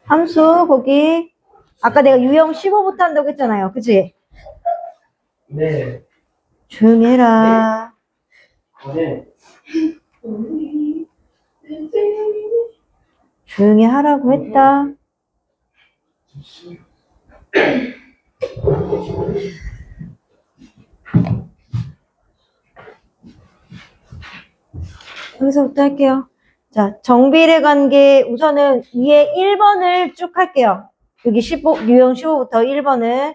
함수 거기 아까 내가 유형 15부터 한다고 했잖아요. 그치? 네. 조용히 해라. 네. 조용히 하라고 했다. 여기서부터 할게요. 자, 정비례 관계 우선은 위에 1번을 쭉 할게요. 여기 15, 유형 15부터 1번을.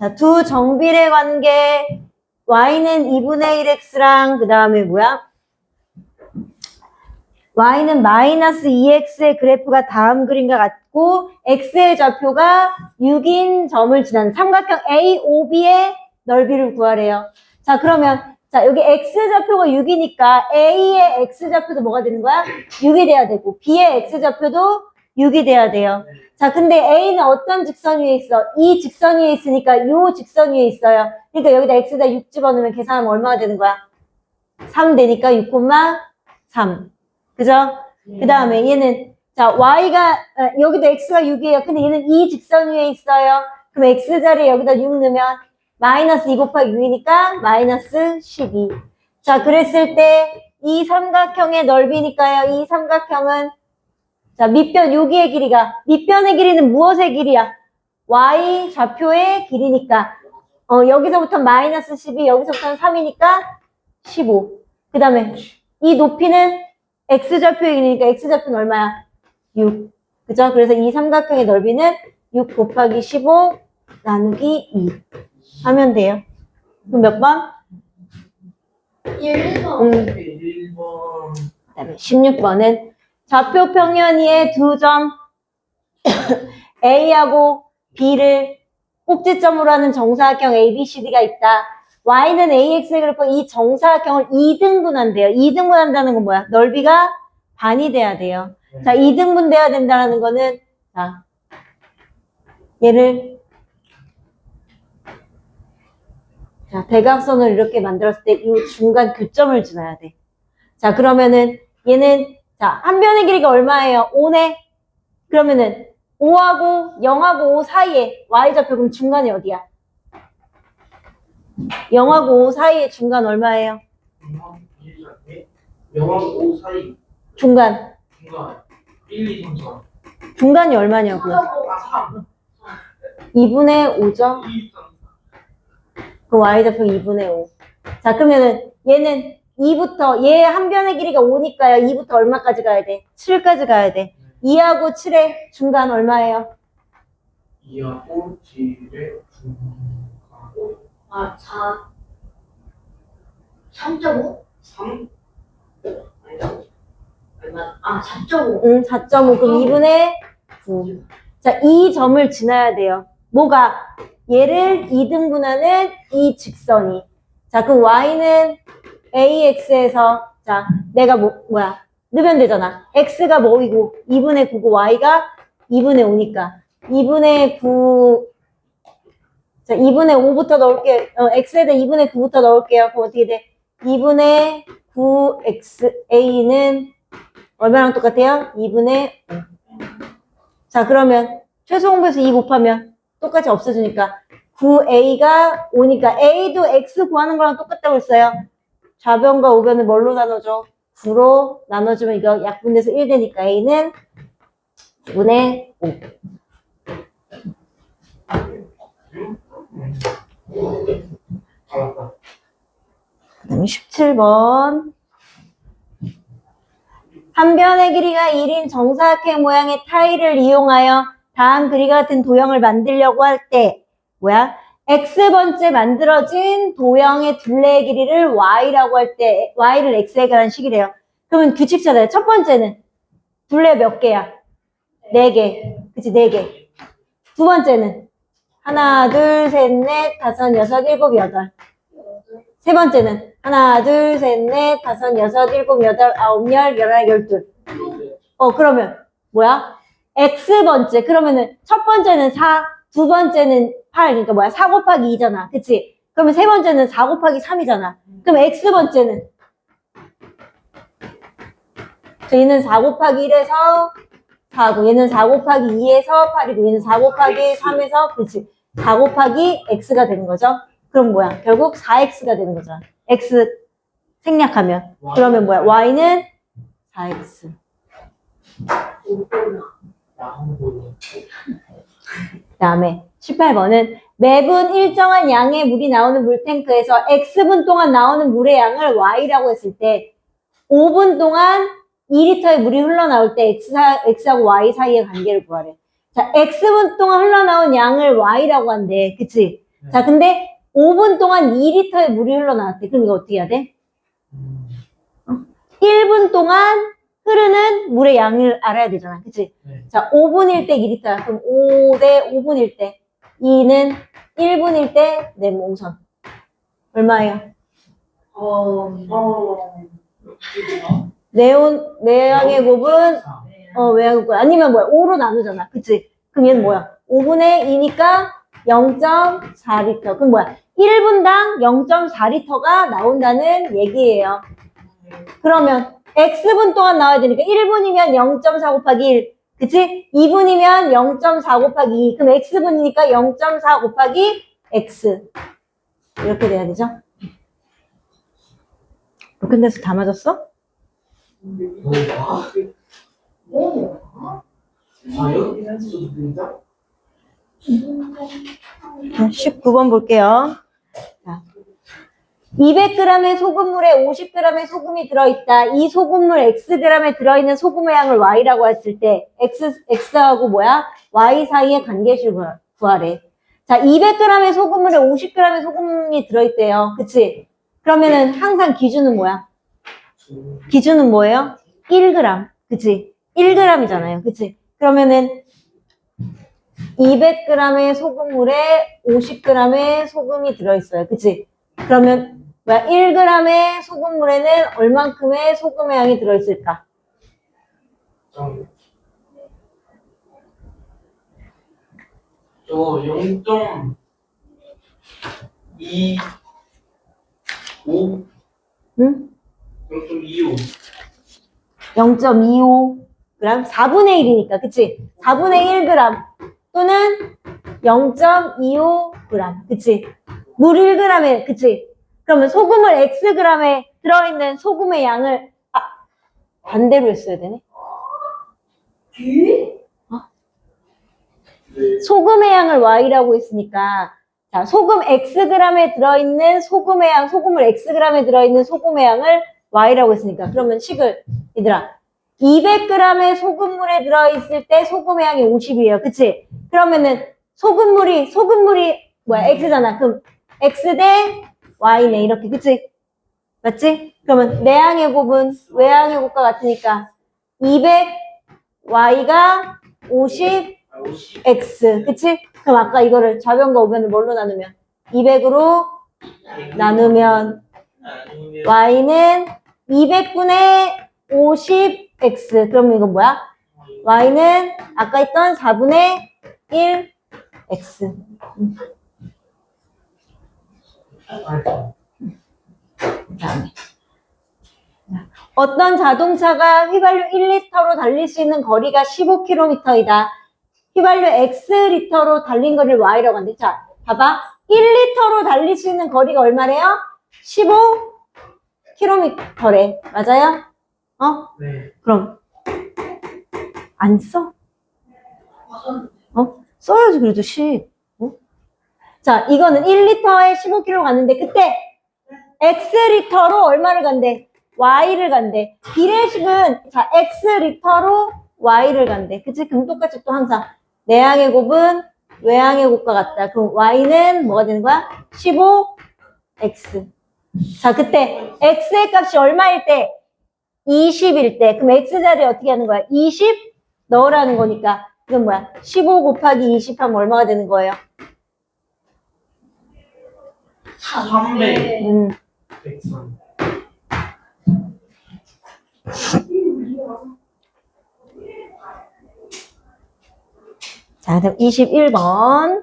자, 두 정비례 관계 y는 2분의 1x랑 그 다음에 뭐야? y는 마이너스 2x의 그래프가 다음 그림과 같고 x의 좌표가 6인 점을 지나는 삼각형 AOB의 넓이를 구하래요. 자, 그러면 자, 여기 x좌표가 6이니까 a의 x좌표도 뭐가 되는 거야? 6이 돼야 되고 b의 x좌표도 6이 돼야 돼요. 자, 근데 a는 어떤 직선 위에 있어? 이 직선 위에 있으니까 이 직선 위에 있어요. 그러니까 여기다 x에다 6 집어넣으면 계산하면 얼마가 되는 거야? 3 되니까 6,3. 그죠? 그 다음에 얘는 자 y가 여기도 x가 6이에요. 근데 얘는 이 직선 위에 있어요. 그럼 x자리에 여기다 6 넣으면 마이너스 2 곱하기 6이니까 마이너스 12. 자, 그랬을 때 이 삼각형의 넓이니까요. 이 삼각형은 자 밑변 여기의 길이가 밑변의 길이는 무엇의 길이야? y 좌표의 길이니까 여기서부터 마이너스 12 여기서부터는 3이니까 15. 그 다음에 이 높이는 x좌표의 길이니까 x좌표는 얼마야? 6. 그죠? 그래서 이 삼각형의 넓이는 6 곱하기 15 나누기 2 하면 돼요. 그럼 몇 번? 1번. 1번. 그 다음에 16번은 좌표 평면이의 두 점 A하고 B를 꼭지점으로 하는 정사각형 ABCD가 있다. Y는 AX의 그래프 이 정사각형을 2등분한대요. 2등분한다는 건 뭐야? 넓이가 반이 돼야 돼요. 자, 2등분 돼야 된다는 거는 자, 얘를 자, 대각선을 이렇게 만들었을 때 이 중간 교점을 지나야 돼. 자, 그러면은 얘는 자, 한 변의 길이가 얼마예요? 5네. 그러면은 5하고 0하고 5 사이에 y좌표 그럼 중간이 어디야? 0하고 5 사이에 중간 얼마예요? 0하고 5 사이. 중간. 중간. 1, 2, 3, 4. 중간이 얼마냐고요? 3. 2분의 5죠? 2, 3, 4. 그 y좌표 2분의 5. 자, 그러면은 얘는 2부터 얘 한 변의 길이가 5니까요. 2부터 얼마까지 가야 돼? 7까지 가야 돼. 2하고 7의 중간 얼마예요? 2하고 7의 중간. 아, 4. 3.5? 3? 얼마? 아, 4.5. 응, 4.5. 그럼 2분의 9. 자, 이 점을 지나야 돼요. 뭐가? 얘를 2등분하는 이 직선이. 자, 그럼 y는 ax에서 자, 내가 뭐야? 넣으면 되잖아. x가 뭐이고 2분의 9고 y가 2분의 5니까 2분의 9 자, 2분의 5부터 넣을게요. x에다 2분의 9부터 넣을게요. 그럼 어떻게 돼? 2분의 9xa는 얼마랑 똑같아요? 2분의 5. 자, 그러면 최소 공배수 2 곱하면 똑같이 없어지니까 9a가 5니까 a도 x 구하는 거랑 똑같다고 했어요. 좌변과 우변을 뭘로 나눠줘? 9로 나눠주면 이거 약분돼서 1 되니까 a는 9분의 5. 알았다. 그 다음에 17번. 한 변의 길이가 1인 정사각형 모양의 타일을 이용하여 다음 그림과 같은 도형을 만들려고 할 때 뭐야? x번째 만들어진 도형의 둘레의 길이를 y라고 할 때 y를 x에 관한 식이래요. 그러면 규칙 찾아요. 첫 번째는 둘레 몇 개야? 4개. 그치, 4개. 두 번째는 하나, 둘, 셋, 넷, 다섯, 여섯, 일곱, 여덟. 세 번째는 하나, 둘, 셋, 넷, 다섯, 여섯, 일곱, 여덟, 아홉, 열, 열하나, 열둘. 그러면 뭐야? x번째. 그러면은 첫 번째는 4, 두 번째는 8. 그러니까 뭐야? 4 곱하기 2잖아. 그치? 그러면 세 번째는 4 곱하기 3이잖아. 그럼 x번째는? 얘는 4 곱하기 1에서 4고, 얘는 4 곱하기 2에서 8이고, 얘는 4 곱하기 3에서, 그렇지. 4 곱하기 x가 되는 거죠. 그럼 뭐야? 결국 4x가 되는 거잖아. x 생략하면. 그러면 뭐야? y는 4x. 양보는 그 다음에 18번은 매분 일정한 양의 물이 나오는 물탱크에서 x분 동안 나오는 물의 양을 y라고 했을 때 5분 동안 2리터의 물이 흘러나올 때 x하고 y 사이의 관계를 구하래. 자, x분 동안 흘러나온 양을 y라고 한대. 그치? 네. 자, 근데 5분 동안 2리터의 물이 흘러나왔대. 그럼 이거 어떻게 해야 돼? 1분 동안 흐르는 물의 양을 알아야 되잖아. 그치? 네. 자, 5분일 때 2리터야. 그럼 5 대 5분일 때 2는 1분일 때 네모선. 얼마예요? 내양의 곱은 외양의 곱 아니면 뭐야? 5로 나누잖아. 그치? 그럼 얘는 뭐야? 5분의 2니까 0.4리터. 그럼 뭐야? 1분당 0.4리터가 나온다는 얘기예요. 그러면 x분 동안 나와야 되니까 1분이면 0.4 곱하기 1. 그치? 2분이면 0.4 곱하기 2. 그럼 x분이니까 0.4 곱하기 x. 이렇게 돼야 되죠? 끝내서 다 맞았어? 과연? 19번 볼게요. 자, 200g의 소금물에 50g의 소금이 들어있다. 이 소금물 xg에 들어있는 소금의 양을 y라고 했을 때 x하고 뭐야? y 사이의 관계식을 구하래. 자, 200g의 소금물에 50g의 소금이 들어있대요. 그치? 그러면은 항상 기준은 뭐야? 기준은 뭐예요? 1g. 그치? 1g이잖아요. 그치? 그러면은 200g의 소금물에 50g의 소금이 들어있어요. 그치? 그러면 뭐야? 1g의 소금물에는 얼만큼의 소금의 양이 들어있을까? 저 0.25 응? 0.25 0.25g? 4분의 1이니까, 그치? 4분의 1g 또는 0.25g, 그치? 물 1g에, 그치? 그러면 소금을 xg에 들어있는 소금의 양을, 반대로 했어야 되네? 소금의 양을 y라고 했으니까, 자, 소금 xg에 들어있는 소금의 양, 소금을 xg에 들어있는 소금의 양을 y라고 했으니까, 그러면 식을, 얘들아, 200g의 소금물에 들어있을 때 소금의 양이 50이에요. 그치? 그러면은 소금물이 뭐야? x잖아. 그럼 x 대 y네. 이렇게. 그치? 맞지? 그러면 내양의 곱은 외양의 곱과 같으니까 200 y가 50 x. 그치? 그럼 아까 이거를 좌변과 우변을 뭘로 나누면? 200으로 나누면 y는 200분의 50x. 그러면 이건 뭐야? y는 아까 했던 4분의 1x. 그다음에 어떤 자동차가 휘발유 1리터로 달릴 수 있는 거리가 15km이다. 휘발유 x리터로 달린 거리를 y라고 한대. 자, 봐봐. 1리터로 달릴 수 있는 거리가 얼마래요? 15km래. 맞아요? 네. 그럼 안 써? 써야지 그래도 10. 자, 이거는 1리터에 15km 갔는데 그때 x리터로 얼마를 간대? y를 간대. 비례식은 자, x리터로 y를 간대. 그치? 그럼 똑같이 또 항상 내양의 곱은 외양의 곱과 같다. 그럼 y는 뭐가 되는 거야? 15x. 자, 그때 x의 값이 얼마일 때? 20일 때. 그럼 x자리에 어떻게 하는 거야? 20 넣으라는 거니까. 이건 뭐야? 15 곱하기 20 하면 얼마가 되는 거예요? 300 103 자, 자, 그다음 21번.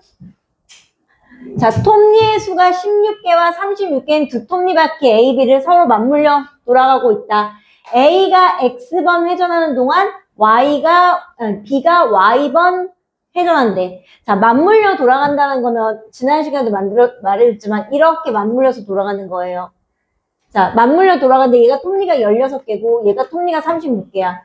자, 톱니의 수가 16개와 36개인 두 톱니바퀴 A, B를 서로 맞물려 돌아가고 있다. A가 X번 회전하는 동안 B가 Y번 회전한대. 자, 맞물려 돌아간다는 거는 지난 시간에도 말했지만 이렇게 맞물려서 돌아가는 거예요. 자, 맞물려 돌아가는데 얘가 톱니가 16개고 얘가 톱니가 36개야.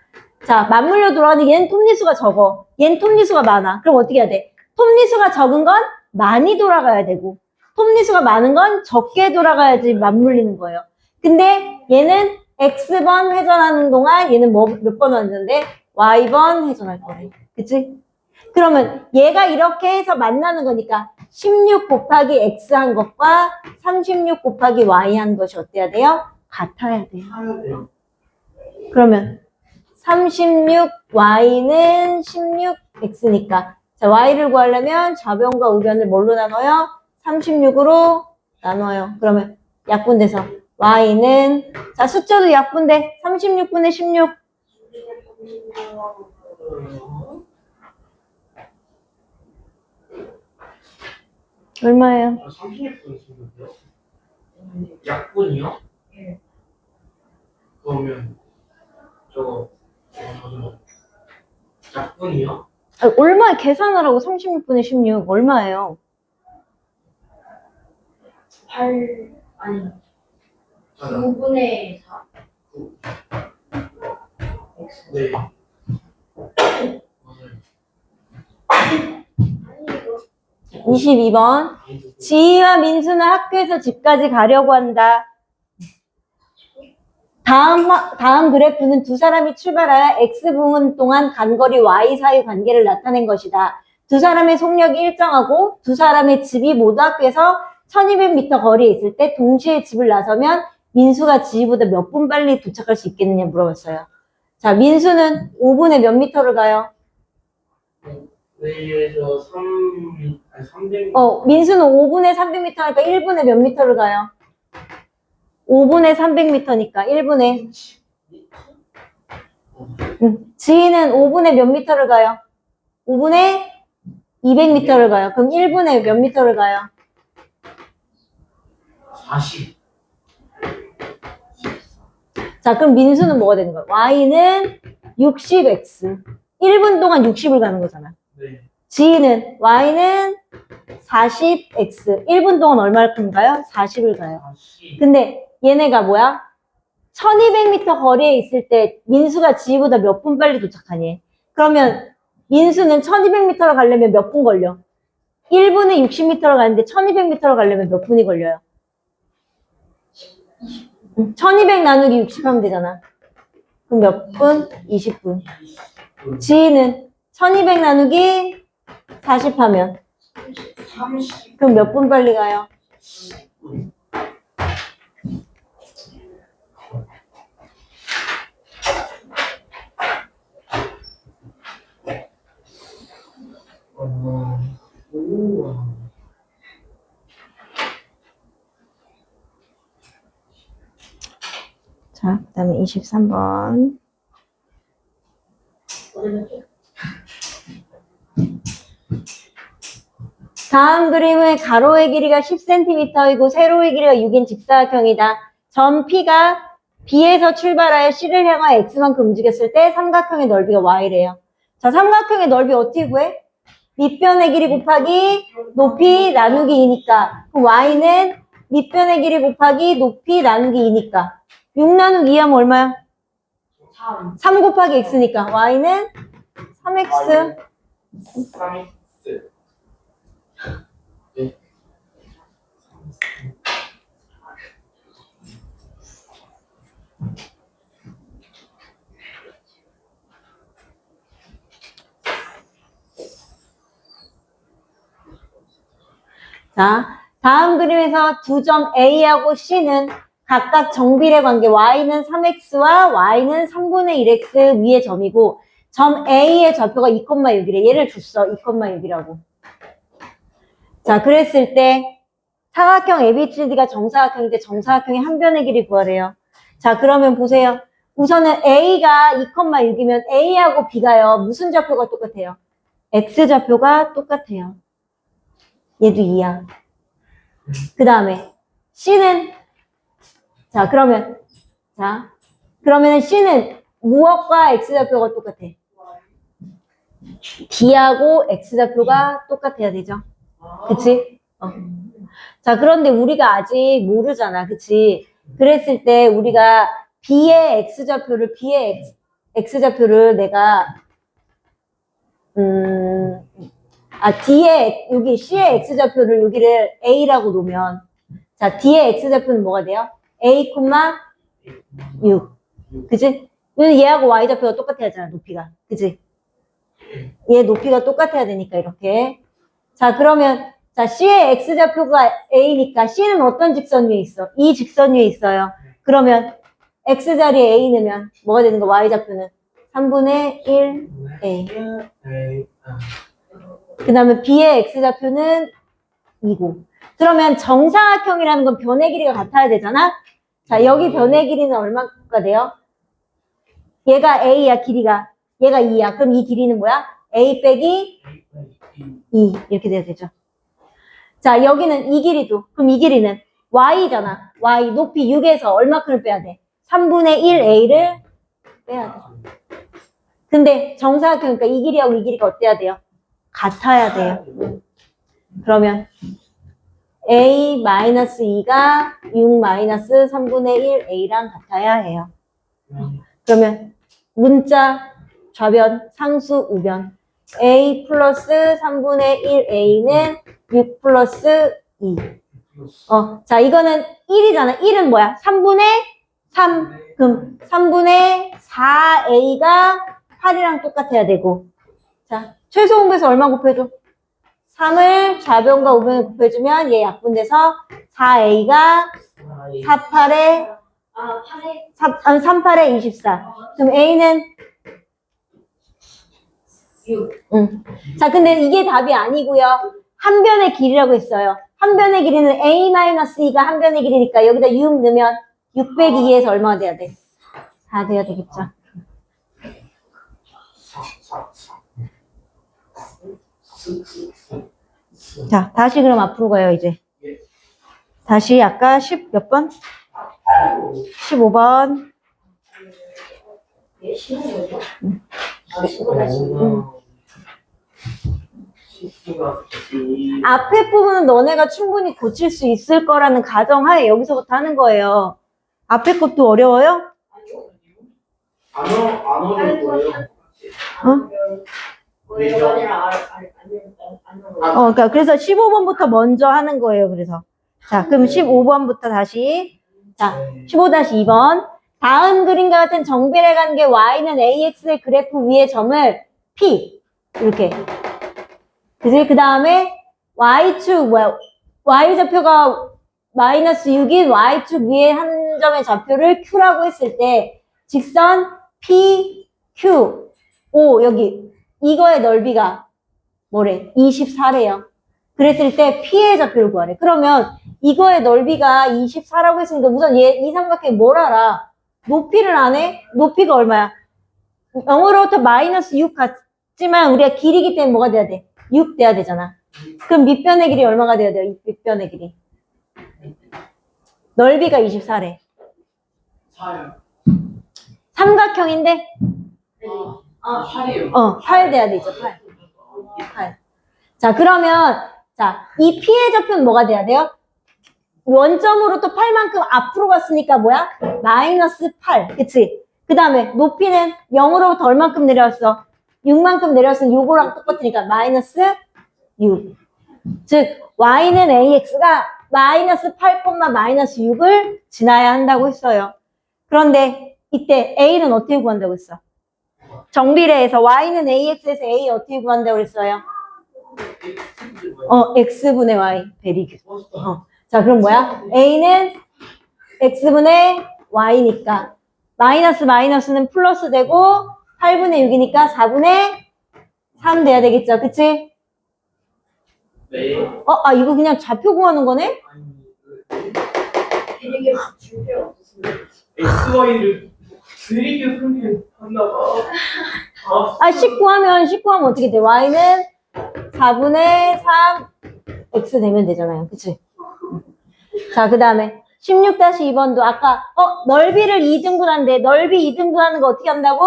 자, 맞물려 돌아가는데 얘는 톱니수가 적어. 얘는 톱니수가 많아. 그럼 어떻게 해야 돼? 톱니수가 적은 건 많이 돌아가야 되고 톱니수가 많은 건 적게 돌아가야지 맞물리는 거예요. 근데 얘는 X번 회전하는 동안 얘는 몇 번 회전인데 Y번 회전할 거래. 그치? 그러면 얘가 이렇게 해서 만나는 거니까 16 곱하기 X 한 것과 36 곱하기 Y 한 것이 어때야 돼요? 같아야 돼요. 사야 돼요. 그러면 36Y는 16X니까 자, Y를 구하려면 좌변과 우변을 뭘로 나눠요? 36으로 나눠요. 그러면 약분돼서 Y는 자, 숫자도 약분돼. 36분의 16 얼마예요? 30분 있었는데요? 약분이요? 네. 그러면 저거 약분이요? 얼마 계산하라고 36분의 16 얼마예요? 8 아니 맞아. 9분의 4 네. 맞아요. 아니 이거 22번 지희와 민수는 학교에서 집까지 가려고 한다. 다음 그래프는 두 사람이 출발하여 X부분 동안 간 거리 Y 사이 관계를 나타낸 것이다. 두 사람의 속력이 일정하고 두 사람의 집이 모두 학교에서 1200m 거리에 있을 때 동시에 집을 나서면 민수가 지희보다 몇 분 빨리 도착할 수 있겠느냐 물어봤어요. 자, 민수는 5분에 몇 미터를 가요? 내에서 300. 민수는 5분에 300m 하니까 1분에 몇 미터를 가요? 5분에 300m니까 1분에. 지희는 5분에 몇 미터를 가요? 5분에 200m를 가요. 그럼 1분에 몇 미터를 가요? 40. 자, 그럼 민수는 뭐가 되는 거야? Y는 60x. 1분 동안 60을 가는 거잖아. 네. 지희는 Y는 40x. 1분 동안 얼마를 가요? 40을 가요. 40. 근데 얘네가 뭐야? 1200m 거리에 있을 때 민수가 지희보다 몇 분 빨리 도착하니? 그러면 민수는 1200m를 가려면 몇 분 걸려? 1분에 60m를 가는데 1200m를 가려면 몇 분이 걸려요? 1200 나누기 60 하면 되잖아. 그럼 몇 분? 20분. 지희는 1200 나누기 40 하면 30. 그럼 몇 분 빨리 가요? 10분. 우와. 자, 그 다음에 23번. 다음 그림은 가로의 길이가 10cm이고 세로의 길이가 6인 직사각형이다. 점 P가 B에서 출발하여 C를 향하여 X만큼 움직였을 때 삼각형의 넓이가 Y래요. 자, 삼각형의 넓이 어떻게 구해? 밑변의 길이 곱하기 높이 나누기 2니까 그럼 Y는 밑변의 길이 곱하기 높이 나누기 2니까 6 나누기 2 하면 얼마야? 3 3 곱하기 X니까 Y는 3X. 3x. 네. 자, 다음 그림에서 두 점 A하고 C는 각각 정비례 관계 Y는 3X와 Y는 3분의 1X 위의 점이고 점 A의 좌표가 2,6이래. 얘를 줬어. 2,6이라고. 자, 그랬을 때 사각형 ABCD가 정사각형인데 정사각형의 한 변의 길이 구하래요. 자, 그러면 보세요. 우선은 A가 2,6이면 A하고 B가요. 무슨 좌표가 똑같아요? x좌표가 똑같아요. 얘도 2야. 그 다음에 C는 자 그러면 C는 무엇과 x좌표가 똑같아? D하고 x좌표가 똑같아야 되죠. 그치? 자, 그런데 우리가 아직 모르잖아. 그치? 그랬을 때 우리가 B의 x좌표를 내가 D의 여기 C의 x좌표를 여기를 A라고 놓으면 자, D의 x좌표는 뭐가 돼요? A, 6. 그치? 얘하고 y좌표가 똑같아야 하잖아, 높이가. 그치? 얘 높이가 똑같아야 되니까, 이렇게. 자, 그러면, 자, C의 x좌표가 A니까 C는 어떤 직선 위에 있어? 이 직선 위에 있어요. 그러면, x 자리에 A 넣으면 뭐가 되는 거? y좌표는 3분의 1 A. 그 다음에 B의 x좌표는 2고. 그러면 정사각형이라는 건 변의 길이가 같아야 되잖아? 자, 여기 변의 길이는 얼마가 돼요? 얘가 A야, 길이가. 얘가 2야. 그럼 이 길이는 뭐야? A 빼기 2. 이렇게 돼야 되죠. 자, 여기는 이 길이도. 그럼 이 길이는 Y잖아. Y. 높이 6에서 얼마큼을 빼야 돼? 3분의 1A를 빼야 돼. 근데 정사각형이니까 이 길이하고 이 길이가 어때야 돼요? 같아야 돼요. 그러면 A-2가 6-3분의 1A랑 같아야 해요. 그러면 문자, 좌변, 상수, 우변. A 플러스 3분의 1A는 6 플러스 2. 자, 이거는 1이잖아. 1은 뭐야? 3분의 3. 그럼 3분의 4A가 8이랑 똑같아야 되고. 자, 최소 공배수 얼마 곱해줘? 3을 좌변과 우변에 곱해주면 얘 약분돼서 4A가 48에 38에 24. 그럼 A는 6. 자, 근데 이게 답이 아니고요. 한 변의 길이라고 했어요. 한 변의 길이는 A-2가 한 변의 길이니까 여기다 6 넣으면 6 빼기 2에서 얼마가 돼야 돼? 4 돼야 되겠죠. 자, 다시 그럼 앞으로 가요, 이제. 다시 아까 10 몇 번? 15번. 얘 15번이요? 아, 15번. 앞에 부분은 너네가 충분히 고칠 수 있을 거라는 가정하에 여기서부터 하는 거예요. 앞에 것도 어려워요? 안 어려울 거예요. 그러니까 그래서 15번부터 먼저 하는 거예요. 그래서 자, 그럼 15번부터 다시 자, 15-2번 다음 그림과 같은 정비례 관계 y는 ax의 그래프 위의 점을 p 이렇게 그지? 그 다음에 y축 뭐야? y좌표가 마이너스 6인 y축 위에 한 점의 좌표를 q라고 했을 때 직선 p, q, o 여기 이거의 넓이가 뭐래? 24래요. 그랬을 때 P의 좌표를 구하래. 그러면 이거의 넓이가 24라고 했으니까 우선 이 삼각형이 뭘 알아? 높이를 안 해? 높이가 얼마야? 0으로부터 마이너스 6 같지만 우리가 길이기 때문에 뭐가 돼야 돼? 6 돼야 되잖아. 그럼 밑변의 길이 얼마가 돼야 돼요? 밑변의 길이. 넓이가 24래. 4요. 삼각형인데? 8이요. 8 돼야 되죠, 8. 8. 자, 그러면, 자, 이 P의 좌표는 뭐가 돼야 돼요? 원점으로 또 8만큼 앞으로 갔으니까 뭐야? 마이너스 8. 그치? 그 다음에 높이는 0으로부터 얼만큼 내려왔어? 6만큼 내려왔으면 요거랑 똑같으니까 마이너스 6. 즉, Y는 AX가 마이너스 8, 마이너스 6을 지나야 한다고 했어요. 그런데 이때 A는 어떻게 구한다고 했어? 정비례에서 Y는 AX에서 A 어떻게 구한다고 했어요? X분의 Y. 베리 굿. 자, 그럼 뭐야? A는 X분의 Y니까 마이너스는 플러스 되고 8분의 6이니까 4분의 3 돼야 되겠죠. 그치? 네. 이거 그냥 좌표 구하는 거네? 이게 줄 필요 없습니다. XY를 드리게 설계했나봐. 19하면 어떻게 돼? Y는 4분의 3x 되면 되잖아요. 그치? 자, 그 다음에 16-2번도 아까 넓이를 2등분한데 넓이 2등분하는 거 어떻게 한다고?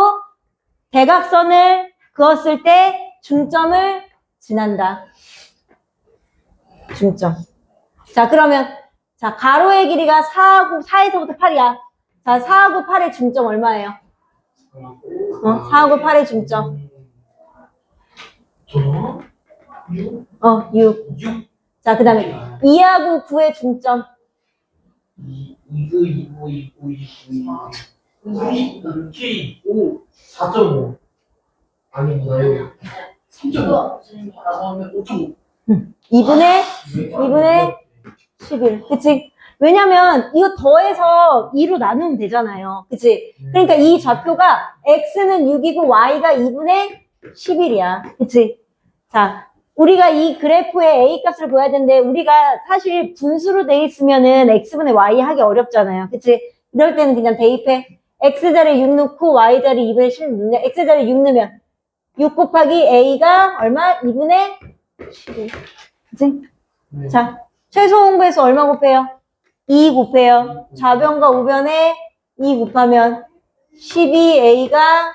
대각선을 그었을 때 중점을 지난다. 중점. 자, 그러면 자, 가로의 길이가 4에서부터 8이야. 자, 4하고 8의 중점 얼마예요? 4하고 8의 중점. 6. 6. 자, 그 다음에 2하고 9의 중점. 2, 5, 4.5. 아니구나요. 3.5. 5.5. 2분의 11. 그치? 왜냐면 이거 더해서 2로 나누면 되잖아요. 그치? 그러니까 이 좌표가 x는 6이고 y가 2분의 11이야. 그치? 자, 우리가 이 그래프의 a 값을 구해야 되는데 우리가 사실 분수로 돼 있으면은 x분의 y 하기 어렵잖아요. 그치? 이럴 때는 그냥 대입해. x자리에 6 넣고 y자리에 2분의 10 넣으면 x자리에 6 넣으면 6 곱하기 a가 얼마? 2분의 11. 그치? 자, 최소 홍보에서 얼마 곱해요? 2 곱해요. 좌변과 우변에 2 곱하면 12a가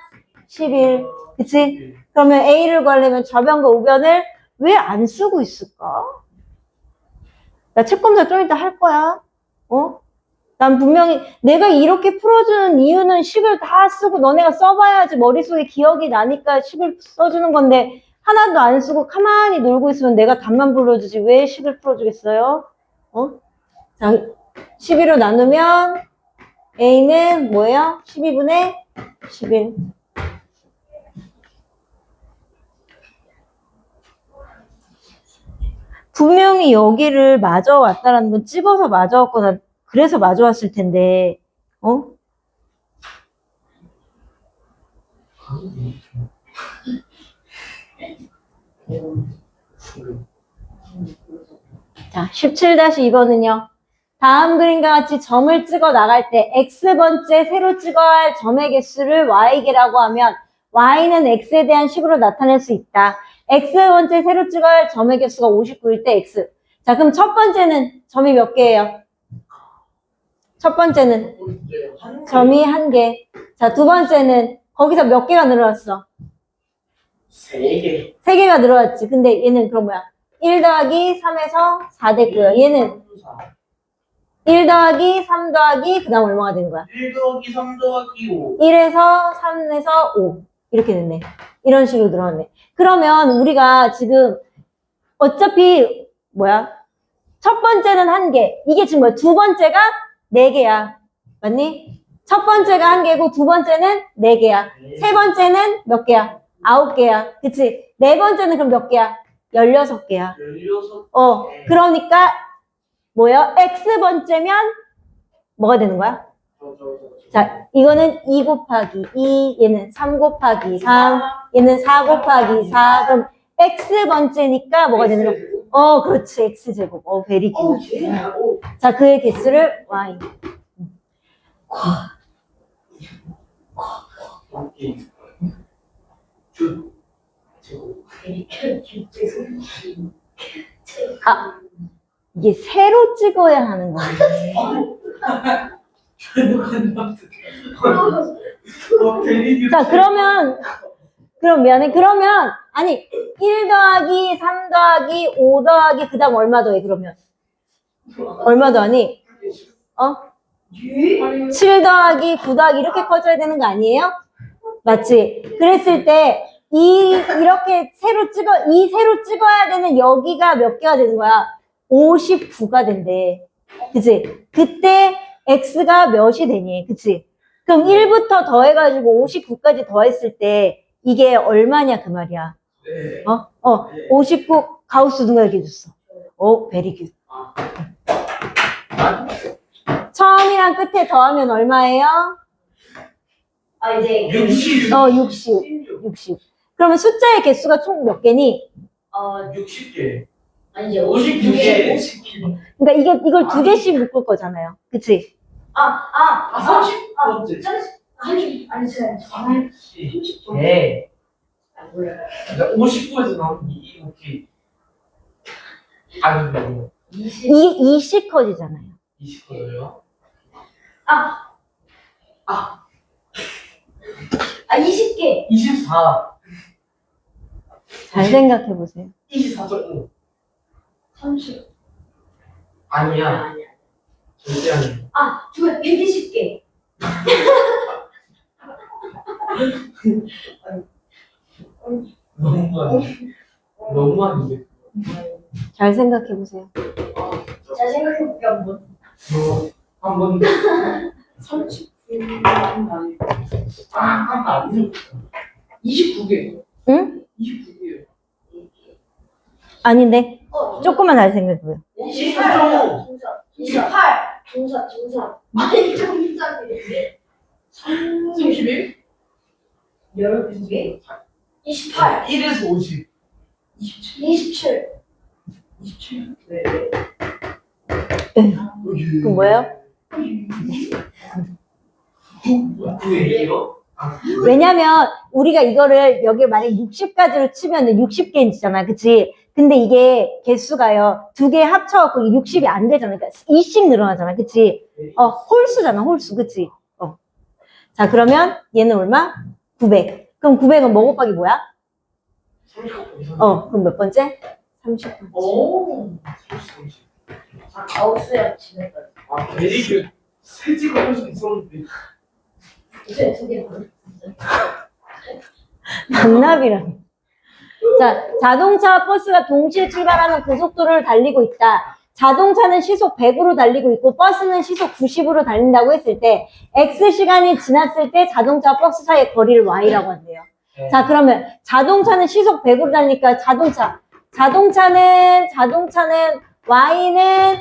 11. 그치? 그러면 a를 구하려면 좌변과 우변을 왜 안 쓰고 있을까? 나 책 검사 좀 이따 할 거야. 난 분명히 내가 이렇게 풀어주는 이유는 식을 다 쓰고 너네가 써봐야지 머릿속에 기억이 나니까 식을 써주는 건데 하나도 안 쓰고 가만히 놀고 있으면 내가 답만 불러주지 왜 식을 풀어주겠어요? 자, 12로 나누면 a는 뭐예요? 12분의 11. 분명히 여기를 마저 왔다라는 건 찍어서 마저 왔거나 그래서 마저 왔을 텐데 자, 17-2번은요. 다음 그림과 같이 점을 찍어 나갈 때 x번째 새로 찍어야 할 점의 개수를 y개라고 하면 y는 x에 대한 식으로 나타낼 수 있다. x번째 새로 찍어야 할 점의 개수가 59일 때 x. 자, 그럼 첫 번째는 점이 몇 개예요? 첫 번째는 점이 1개. 자, 두 번째는 거기서 몇 개가 늘어났어? 3개. 3개가 늘어났지. 근데 얘는 그럼 뭐야? 1 더하기 3에서 4 됐고요. 얘는 1 더하기 3 더하기 그 다음 얼마가 되는 거야? 1 더하기 3 더하기 5. 1에서 3에서 5 이렇게 됐네. 이런 식으로 늘어났네. 그러면 우리가 지금 어차피 뭐야? 첫 번째는 1개. 이게 지금 뭐야? 두 번째가 4개야. 맞니? 첫 번째가 1개고 두 번째는 4개야. 세 번째는 몇 개야? 9개야. 그치? 네 번째는 그럼 몇 개야? 16개야. 16. 그러니까 뭐예요? x번째면 뭐가 되는 거야? 자, 이거는 2 곱하기 2, 얘는 3 곱하기 3, 얘는 4 곱하기 4. 그럼 x번째니까 뭐가 되는 거야? 그렇지. x제곱. 베리 굿. 자, 그의 개수를 y. 아, 이게 세로 찍어야 하는 거야. 자, 그럼 미안해. 그러면, 아니, 1 더하기 3 더하기 5 더하기 그 다음 얼마 더해, 그러면? 얼마 더하니? 7 더하기 9 더하기 이렇게 커져야 되는 거 아니에요? 맞지? 그랬을 때, 이렇게 이 세로 찍어야 되는 여기가 몇 개가 되는 거야? 59가 된대. 그치? 그때 x가 몇이 되니? 그치? 그럼 1부터 더해가지고 59까지 더했을 때 이게 얼마냐 그 말이야. 59 가우스 누가 얘기해줬어? 베리 굿. 처음이랑 끝에 더하면 얼마예요? 이제 60. 그러면 숫자의 개수가 총 몇 개니? 60개. 아니지 56개. 그러니까 이걸 두 개씩 묶을 거잖아요. 그치? 30번째. 아니 30개. 몰라요. 59에서 나온 이 오케이. 아니 뭐 20. 이 C컷이잖아요. 20거예요? 아, 20개. 24. 잘 생각해 보세요. 24.5. 30. 아니야. 아니야. 절대 아니야. 아, 120개. 너무 아닌데. 잘 생각해 보세요. 잘 생각해볼게, 한번. 한번 30분. 아니죠. 29개. 응? 29개. 아닌데? 조금만 잘 생각해 보세요. 28. 28. 중사. 아니, 중사인데. 31? 12개? 28. 1에서 50. 27. 27? 네. 그 뭐예요? 왜요? 왜냐면 우리가 이거를 여기 만약에 60가지로 치면은 60개인지잖아. 그치? 근데 이게 개수가요. 두 개 합쳐갖고 60이 안 되잖아. 그러니까 2씩 늘어나잖아. 그치? 홀수잖아. 홀수. 그치? 자, 그러면 얘는 얼마? 900. 그럼 900은 뭐 곱하기 뭐야? 30. 그럼 몇 번째? 30번째. 오. 30. 아, 가우스야, 지냈다. 아, 베리그 세지가 할수 있었는데. 이제 2개 반. 강납이라니. 자, 자동차와 버스가 동시에 출발하는 고속도로를 달리고 있다. 자동차는 시속 100으로 달리고 있고 버스는 시속 90으로 달린다고 했을 때 X 시간이 지났을 때 자동차와 버스 사이의 거리를 Y라고 한대요. 네. 자, 그러면 자동차는 시속 100으로 달리니까 자동차는 Y는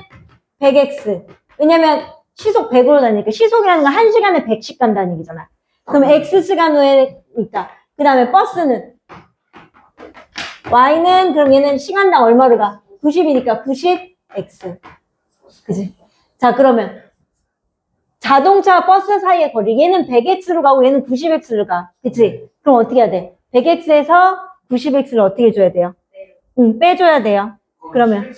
100X. 왜냐면 시속 100으로 달리니까 시속이라는 건 1시간에 100씩 간다는 얘기잖아. 그럼 X 시간 후에 있다. 그 다음에 버스는 Y는 그럼 얘는 시간당 얼마로 가? 90이니까 90X. 그지? 자, 그러면 자동차와 버스 사이의 거리 얘는 100X로 가고 얘는 90X로 가. 그치? 그럼 어떻게 해야 돼? 100X에서 90X를 어떻게 해줘야 돼요? 빼줘야 돼요. 그러면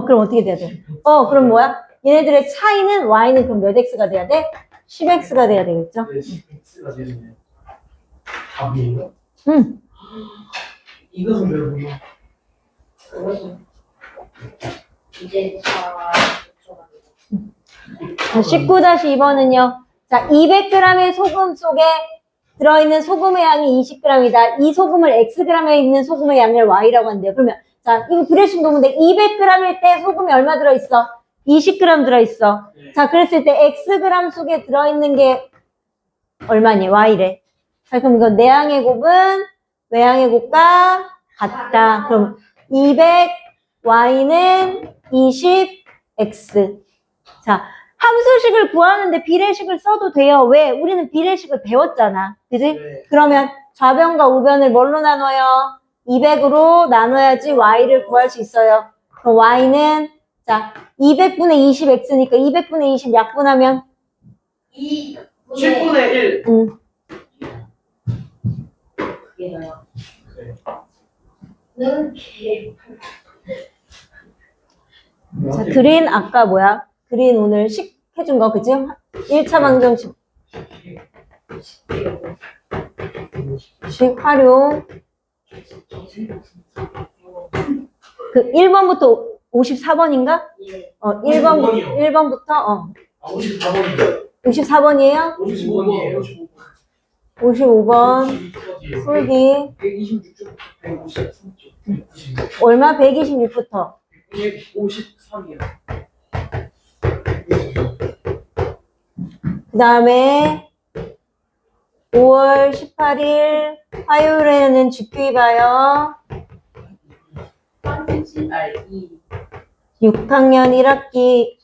그럼 어떻게 돼야 돼? 그럼 뭐야? 얘네들의 차이는 Y는 그럼 몇 X가 돼야 돼? 10X가 돼야 되겠죠? 네, 10X가 되네. 답이에요? 응. 이것은 왜 보나? 그것은 이제 다 19-2번은요. 자, 200g의 소금 속에 들어있는 소금의 양이 20g이다. 이 소금을 Xg에 있는 소금의 양을 Y라고 한대요. 그러면 자, 이거 그래식 도문데 200g일 때 소금이 얼마 들어있어? 20g 들어있어. 네. 자, 그랬을 때 Xg 속에 들어있는 게 얼마니? Y래. 자, 그럼 이건 내양의 곱은 외양의 곱과 같다. 그럼 200 Y는 20 X. 자, 함수식을 구하는데 비례식을 써도 돼요. 왜? 우리는 비례식을 배웠잖아. 그지? 네. 그러면 좌변과 우변을 뭘로 나눠요? 200으로 나눠야지 Y를 구할 수 있어요. 그럼 Y는 자 200분의 20X니까 200분의 20 약분하면 10분의 1. 그게 나요. 네. 는 개. 자, 그린 아까 뭐야? 그린 오늘 식 해준 거 그지? 1차 방정식 활용 그 1번부터 54번인가? 예. 1번부터 54번이요. 54번이에요? 55번이에요. 55번 풀기 126.153쪽. 얼마? 126부터 153이요. 그 다음에 5월 18일 화요일에는 GQ 봐요. 6학년 1학기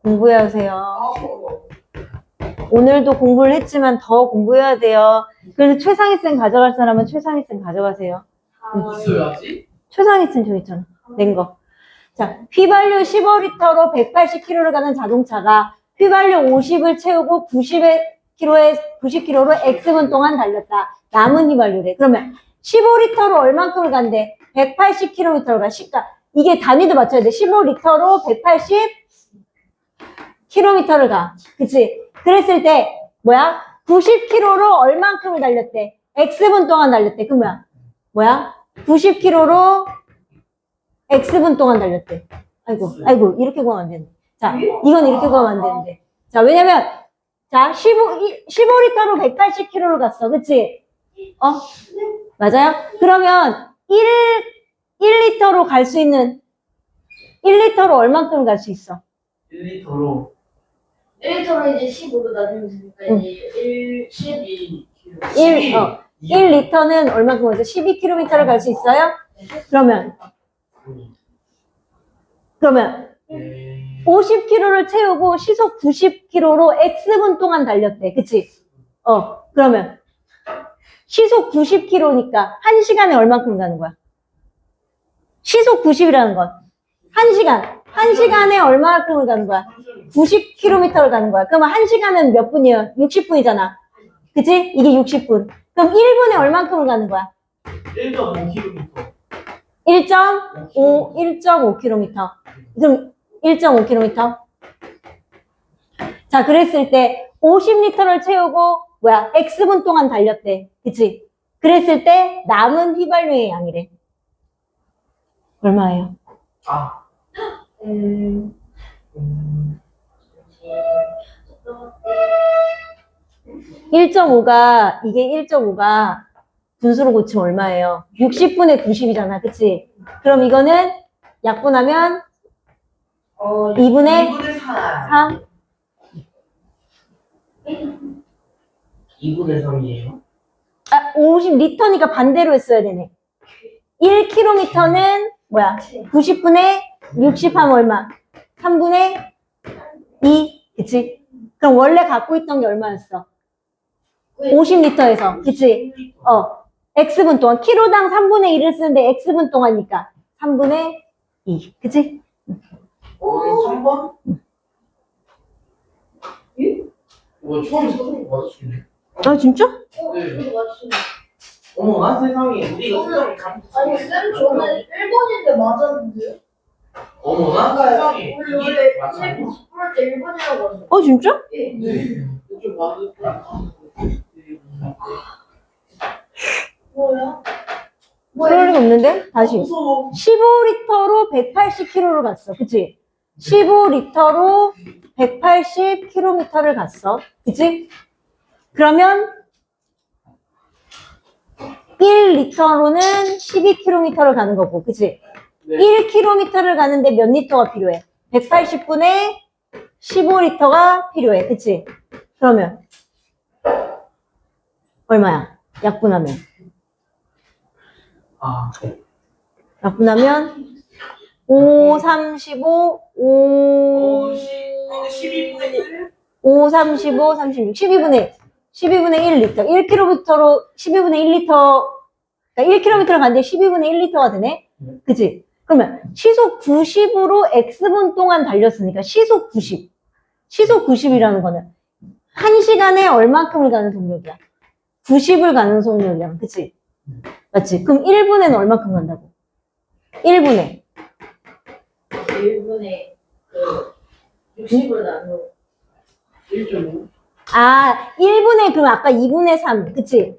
공부하세요. 오늘도 공부를 했지만 더 공부해야 돼요. 그래서 최상위쌤 가져갈 사람은 최상위쌤 가져가세요. 있어야지. 최상위쌤 저기 있잖아. 낸 거. 자, 휘발유 15리터로 180km를 가는 자동차가 휘발유 50을 채우고 90에 90km로 X분 동안 달렸다. 남은 휘발유래. 그러면 15리터로 얼만큼을 간대? 180km를 가. 그러니까 이게 단위도 맞춰야 돼. 15리터로 180km를 가. 그치? 그랬을 때 뭐야? 90km로 얼만큼을 달렸대? X분 동안 달렸대. 그 뭐야? 90km로 X분 동안 달렸대. 아이고, 이렇게 구하면 안 되는데. 자, 이건 이렇게 구하면 안 되는데. 자, 왜냐면, 자, 15리터로 180km를 갔어. 그치? 맞아요? 그러면 1리터로 갈 수 있는, 1리터로 얼만큼 갈 수 있어? 1리터로 1리터로 이제 15로 나누면 되니까 이제 12kg. 1리터는 얼만큼 가죠? 12km를 갈 수 있어요? 그러면 50km를 채우고 시속 90km로 X분 동안 달렸대. 그치? 그러면 시속 90km니까 1시간에 얼만큼 가는 거야? 시속 90이라는 건 1시간. 1시간에 얼마만큼을 가는 거야? 90km를 가는 거야. 그러면 1시간은 몇 분이에요? 60분이잖아. 그치? 이게 60분. 그럼 1분에 얼만큼을 가는 거야? 1.5km. 1.5km. 그럼 1.5km. 자, 그랬을 때 50리터를 채우고 X분 동안 달렸대. 그치? 그랬을 때 남은 휘발유의 양이래. 얼마예요? 이게 1.5가 분수로 고치면 얼마예요? 60분의 90이잖아. 그치? 그럼 이거는 약분하면 2분의 3. 2분의 3이에요? 50리터니까 반대로 했어야 되네. 1km는 90분의 60 하면 얼마? 3분의 2. 그치? 그럼 원래 갖고 있던 게 얼마였어? 50리터에서. 그치? X분 동안. 키로당 3분의 1을 쓰는데 X분 동안이니까 3분의 2. 그치? 3번? 이거 처음 써준 거 맞았는데. 진짜? 네. 저도 맞췄어요. 어머나 세상에 우리가 세상에 아니 쌤 저는 1번인데 맞았는데요? 어머나 세상에 원래 이게 맞아요? 풀 때 1번이라고 하죠. 진짜? 예. 네. 좀 맞을 뭐야? 그럴 리가 없는데? 다시. 무서워. 15리터로 180km를 갔어. 그치? 15리터로 180km를 갔어. 그치? 그러면 1리터로는 12km를 가는 거고. 그치? 네. 1km를 가는데 몇 리터가 필요해? 180분의 15리터가 필요해. 그치? 그러면 얼마야? 약분하면. 약분하면 5, 35, 12분의 1? 5, 35, 36, 12분의 1리터. 1km로 12분의 1리터, 그러니까 1km를 갔는데 12분의 1리터가 되네? 그치? 그러면 시속 90으로 X분 동안 달렸으니까 시속 90. 시속 90이라는 거는 1시간에 얼마큼을 가는 속력이야? 90을 가는 속력이야. 그치? 맞지? 그럼 1분에는 얼마큼 간다고? 1분에. 1분에 60으로 나누 1.5? 1분에 그럼 아까 2분의 3. 그치?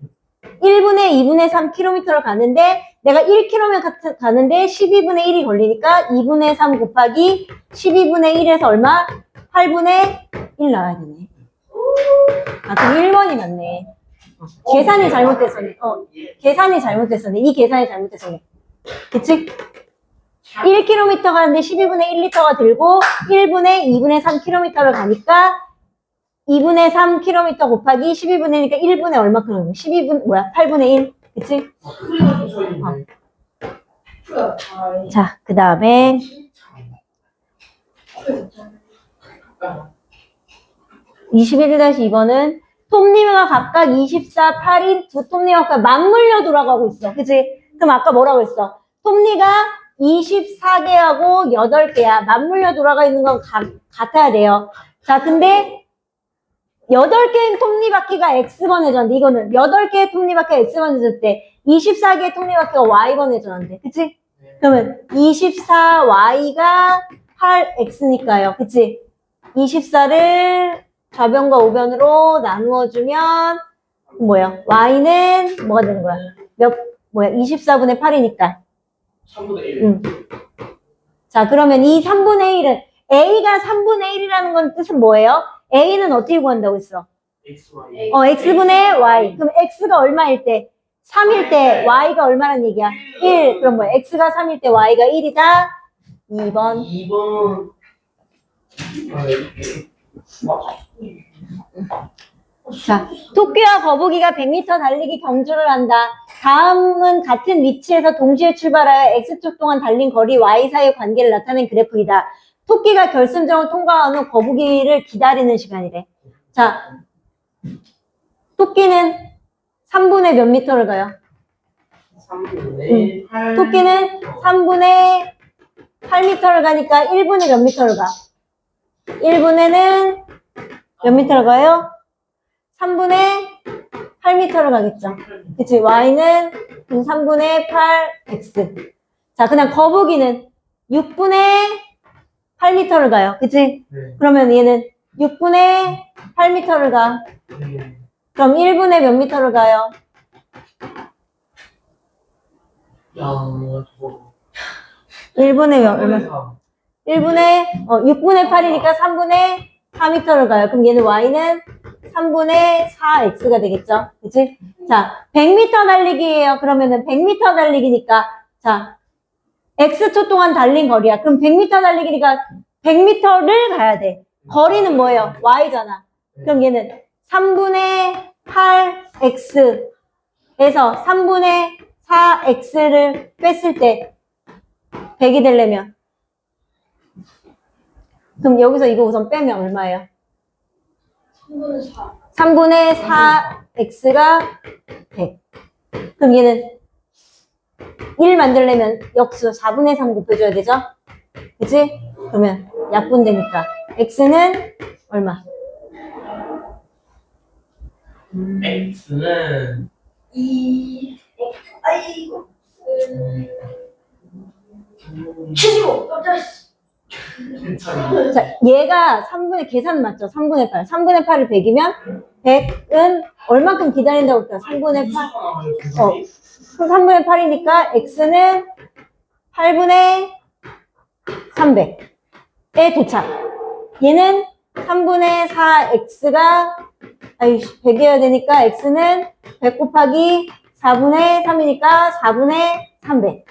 1분에 2분의 3 km를 가는데 내가 1km 가는데 12분의 1이 걸리니까 2분의 3 곱하기 12분의 1에서 얼마? 8분의 1 나와야 되네. 그럼 1번이 맞네. 계산이 잘못됐었네. 계산이 잘못됐었네. 이 계산이 잘못됐었네. 그치? 1km 가는데 12분의 1리터가 들고 1분에 2분의 3km를 가니까 2분의 3km 곱하기 12분의 1이니까 1분에 얼마큼 하는 거야? 8분의 1. 그치? 소리가 좀 쳐있는데. 자, 그 다음에 21-2번은 톱니가 각각 24, 8인 두 톱니가 각각 맞물려 돌아가고 있어. 그치? 그럼 아까 뭐라고 했어? 톱니가 24개하고 8개야. 맞물려 돌아가 있는 건 같아야 돼요. 자, 근데 8개의 톱니바퀴가 X번에 줬는데, 이거는 8개의 톱니바퀴가 X번에 줬을 때, 24개의 톱니바퀴가 Y번에 줬는데, 그치? 그러면 24Y가 8X니까요. 그치? 24를 좌변과 우변으로 나누어주면, 뭐야? Y는 뭐가 되는 거야? 24분의 8이니까. 3분의 1. 자, 그러면 이 3분의 1은, A가 3분의 1이라는 건 뜻은 뭐예요? A는 어떻게 구한다고 했어? XY. X분의 Y. 그럼 X가 얼마일 때? 3일 때 Y가 얼마란 얘기야? 1. 그럼 뭐야? X가 3일 때 Y가 1이다. 2번. 2번. 자, 토끼와 거북이가 100m 달리기 경주를 한다. 다음은 같은 위치에서 동시에 출발하여 X축 동안 달린 거리 Y 사이의 관계를 나타낸 그래프이다. 토끼가 결승점을 통과한 후 거북이를 기다리는 시간이래. 자, 토끼는 3분의 몇 미터를 가요? 3분의 8. 토끼는 3분의 8미터를 가니까 1분의 몇 미터를 가? 1분에는 몇 미터를 가요? 3분의 8미터를 가겠죠. 그치? Y는 3분의 8X. 자, 그냥 거북이는 6분의 8미터를 가요. 그치? 네. 그러면 얘는 6분의 8미터를 가. 네. 그럼 1분의 몇 미터를 가요? 야, 저거. 1분의 얼마? 3. 6분의 8이니까 3분의 4미터를 가요. 그럼 얘는 Y는 3분의 4X가 되겠죠. 그치? 자, 100m 달리기예요. 그러면은 100m 달리기니까, 자, X초 동안 달린 거리야. 그럼 100m 달리기니까 100m를 가야 돼. 거리는 뭐예요? Y잖아. 그럼 얘는 3분의 8X에서 3분의 4X를 뺐을 때 100이 되려면 그럼 여기서 이거 우선 빼면 얼마예요? 3분의 4. 3분의 4X가 100. 그럼 얘는 1 만들려면 역수 4분의 3 곱해줘야 되죠? 그치? 그러면 약분되니까 X는 얼마? X는 2. 아이고. 75. 깜짝이야. 괜찮아. 자, 얘가 3분의 계산 맞죠? 3분의 8. 3분의 8을 100이면 100은 얼만큼 기다린다고 했죠? 3분의 8. 그럼 3분의 8이니까 X는 8분의 300에 도착. 얘는 3분의 4X가 100이어야 되니까 X는 100 곱하기 4분의 3이니까 4분의 300.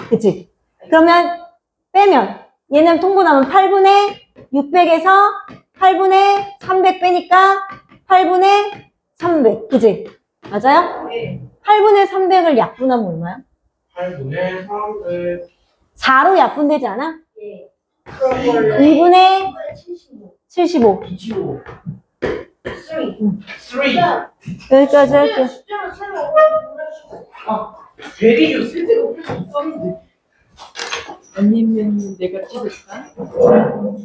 그치? 그러면 빼면 얘는 통분하면 8분의 600에서 8분의 300 빼니까 8분의 300. 그치? 맞아요? 네. 8분의 300을 약분하면 얼마야? 8분의 300. 4로 약분되지 않아? 예. 그럼 원래 2분의 75. 75. 25. 3. 3. 여기까지 할게요. 숫자를 설명. 아, 베리유 쓸데가 필요 없었는데. 아니면 내가 찍을까?